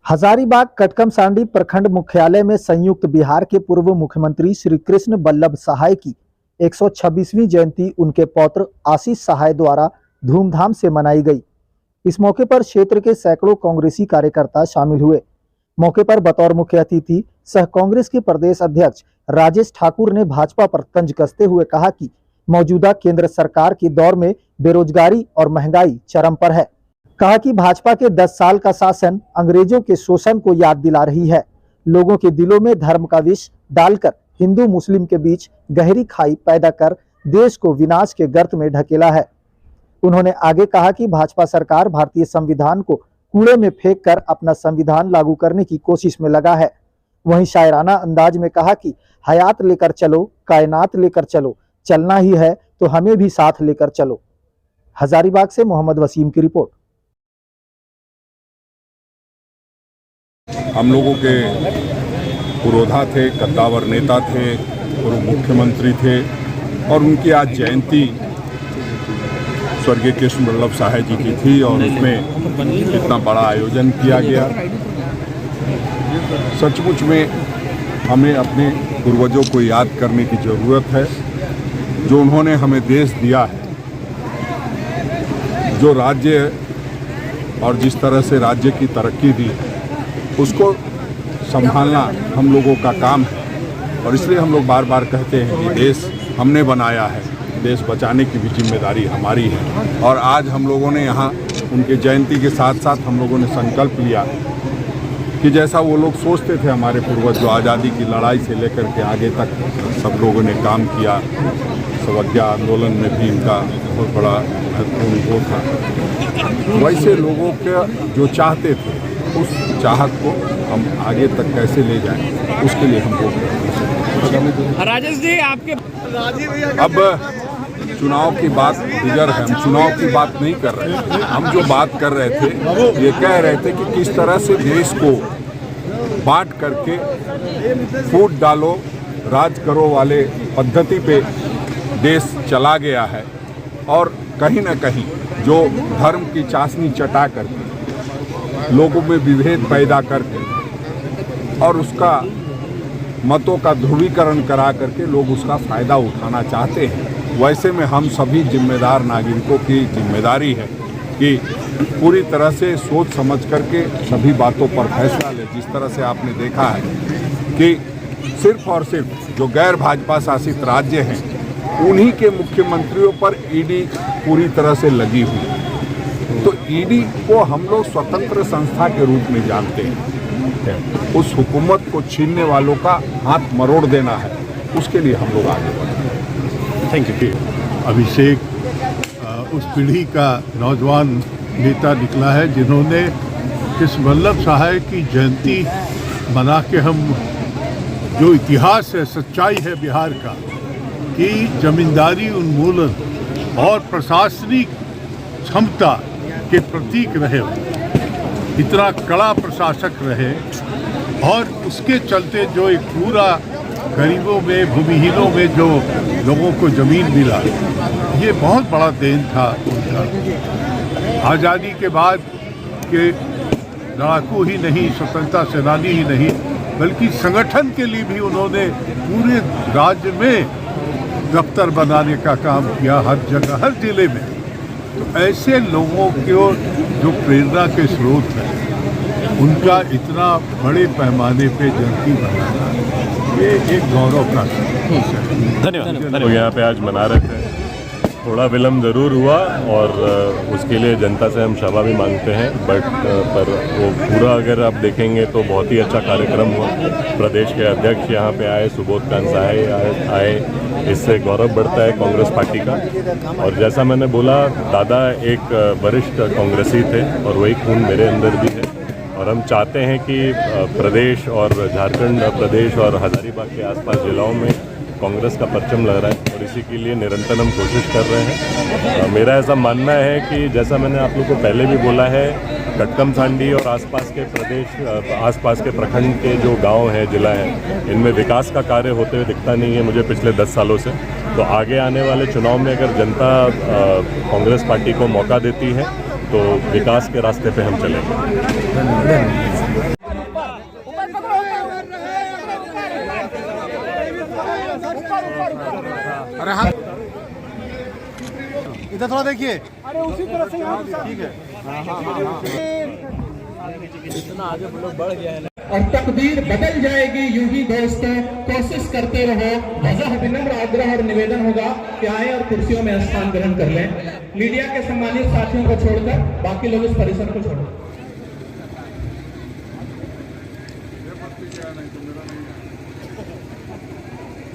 हजारीबाग कटकमसांडी प्रखंड मुख्यालय में संयुक्त बिहार के पूर्व मुख्यमंत्री श्री कृष्ण वल्लभ सहाय की 126वीं जयंती उनके पौत्र आशीष सहाय द्वारा धूमधाम से मनाई गई। इस मौके पर क्षेत्र के सैकड़ों कांग्रेसी कार्यकर्ता शामिल हुए। मौके पर बतौर मुख्य अतिथि सह कांग्रेस के प्रदेश अध्यक्ष राजेश ठाकुर ने भाजपा पर तंज कसते हुए कहा कि मौजूदा केंद्र सरकार के दौर में बेरोजगारी और महंगाई चरम पर है। कहा कि भाजपा के 10 साल का शासन अंग्रेजों के शोषण को याद दिला रही है। लोगों के दिलों में धर्म का विष डालकर हिंदू मुस्लिम के बीच गहरी खाई पैदा कर देश को विनाश के गर्त में ढकेला है। उन्होंने आगे कहा कि भाजपा सरकार भारतीय संविधान को कूड़े में फेंक कर अपना संविधान लागू करने की कोशिश में लगा है। वहीं शायराना अंदाज में कहा कि हयात लेकर चलो, कायनात लेकर चलो, चलना ही है तो हमें भी साथ लेकर चलो। हजारीबाग से मोहम्मद वसीम की रिपोर्ट। हम लोगों के पुरोधा थे, कद्दावर नेता थे, पूर्व मुख्यमंत्री थे और उनकी आज जयंती स्वर्गीय कृष्ण वल्लभ सहाय जी की थी और उसमें इतना बड़ा आयोजन किया गया। सचमुच में हमें अपने पूर्वजों को याद करने की ज़रूरत है, जो उन्होंने हमें देश दिया है। जो राज्य और जिस तरह से राज्य की तरक्की दी उसको संभालना हम लोगों का काम है और इसलिए हम लोग बार बार कहते हैं कि देश हमने बनाया है, देश बचाने की भी जिम्मेदारी हमारी है। और आज हम लोगों ने यहाँ उनके जयंती के साथ साथ हम लोगों ने संकल्प लिया कि जैसा वो लोग सोचते थे, हमारे पूर्वज जो आज़ादी की लड़ाई से लेकर के आगे तक सब लोगों ने काम किया, स्वज्ञा आंदोलन में भी इनका बहुत बड़ा महत्वपूर्ण वो था, वैसे लोगों के जो चाहते थे उस चाहत को हम आगे तक कैसे ले जाएं, उसके लिए हम लोग राजेश जी आपके अब चुनाव की बात गुजर है, हम चुनाव की बात नहीं कर रहे थे। हम जो बात कर रहे थे ये कह रहे थे कि किस तरह से देश को बांट करके फूट डालो राज करो वाले पद्धति पे देश चला गया है और कहीं ना कहीं जो धर्म की चाशनी चटा करके लोगों में विभेद पैदा करके और उसका मतों का ध्रुवीकरण करा करके लोग उसका फ़ायदा उठाना चाहते हैं। वैसे में हम सभी जिम्मेदार नागरिकों की जिम्मेदारी है कि पूरी तरह से सोच समझ करके सभी बातों पर फैसला ले। जिस तरह से आपने देखा है कि सिर्फ और सिर्फ जो गैर भाजपा शासित राज्य हैं उन्हीं के मुख्यमंत्रियों पर ईडी पूरी तरह से लगी हुई है। तो ईडी को हम लोग स्वतंत्र संस्था के रूप में जानते हैं। उस हुकूमत को छीनने वालों का हाथ मरोड़ देना है, उसके लिए हम लोग आगे बढ़ रहे हैं। Thank you. अभिषेक उस पीढ़ी का नौजवान नेता निकला है जिन्होंने कृष्ण वल्लभ सहाय की जयंती मना के हम जो इतिहास है, सच्चाई है बिहार का कि जमींदारी उन्मूलन और प्रशासनिक क्षमता के प्रतीक रहे, इतना कड़ा प्रशासक रहे और उसके चलते जो एक पूरा गरीबों में, भूमिहीनों में जो लोगों को ज़मीन मिला, ये बहुत बड़ा देन था उनका। आज़ादी के बाद के लड़ाकू ही नहीं, स्वतंत्रता सेनानी ही नहीं, बल्कि संगठन के लिए भी उन्होंने पूरे राज्य में दफ्तर बनाने का काम किया, हर जगह, हर जिले में। तो ऐसे लोगों को जो प्रेरणा के स्रोत हैं, उनका इतना बड़े पैमाने पे जयंती मनाना, ये एक गौरव का है। धन्यवाद। तो यहाँ पे आज मना रहे थे, थोड़ा विलम्ब ज़रूर हुआ और उसके लिए जनता से हम क्षमा भी मांगते हैं, पर वो पूरा अगर आप देखेंगे तो बहुत ही अच्छा कार्यक्रम हुआ। प्रदेश के अध्यक्ष यहाँ पे आए, सुबोध कांत सहाय आए, इससे गौरव बढ़ता है कांग्रेस पार्टी का। और जैसा मैंने बोला, दादा एक वरिष्ठ कांग्रेसी थे और वही खून मेरे अंदर भी है और हम चाहते हैं कि प्रदेश और झारखंड प्रदेश और हजारीबाग के आसपास जिलों में कांग्रेस का परचम लहराए और इसी के लिए निरंतर हम कोशिश कर रहे हैं। मेरा ऐसा मानना है कि जैसा मैंने आप लोग को पहले भी बोला है, कटकमसांडी और आसपास के प्रदेश, आसपास के प्रखंड के जो गांव हैं, जिला हैं, इनमें विकास का कार्य होते हुए दिखता नहीं है मुझे पिछले 10 सालों से। तो आगे आने वाले चुनाव में अगर जनता कांग्रेस पार्टी को मौका देती है तो विकास के रास्ते पे हम चलेंगे। अरे हाँ इधर थोड़ा देखिए। अरे उसी तरह से ठीक है। इतना आगे लोग बढ़ गया है और तकदीर बदल जाएगी यूं ही दोस्तों, कोशिश करते रहो। वजह विनम्र आग्रह और निवेदन होगा कि आए और कुर्सियों में स्थान ग्रहण कर लें। मीडिया के सम्मानित साथियों को छोड़कर बाकी लोग इस परिसर को छोड़ो।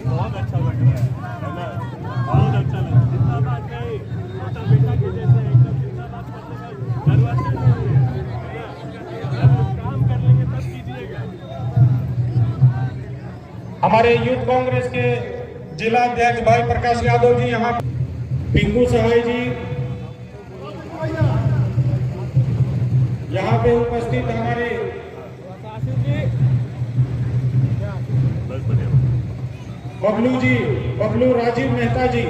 बहुत अच्छा लग रहा है ना, बहुत अच्छा लग रहा है। जिंदाबाद नहीं, छोटा बेटा के जैसे एकदम जिंदाबाद करने का दरवाजे में काम कर लेंगे तब कीजिएगा। हमारे यूथ कांग्रेस के जिला अध्यक्ष भाई प्रकाश यादव जी यहाँ, पिंकू सहाय जी यहाँ पे उपस्थित, हमारे बबलू जी, बबलू राजीव मेहता जी,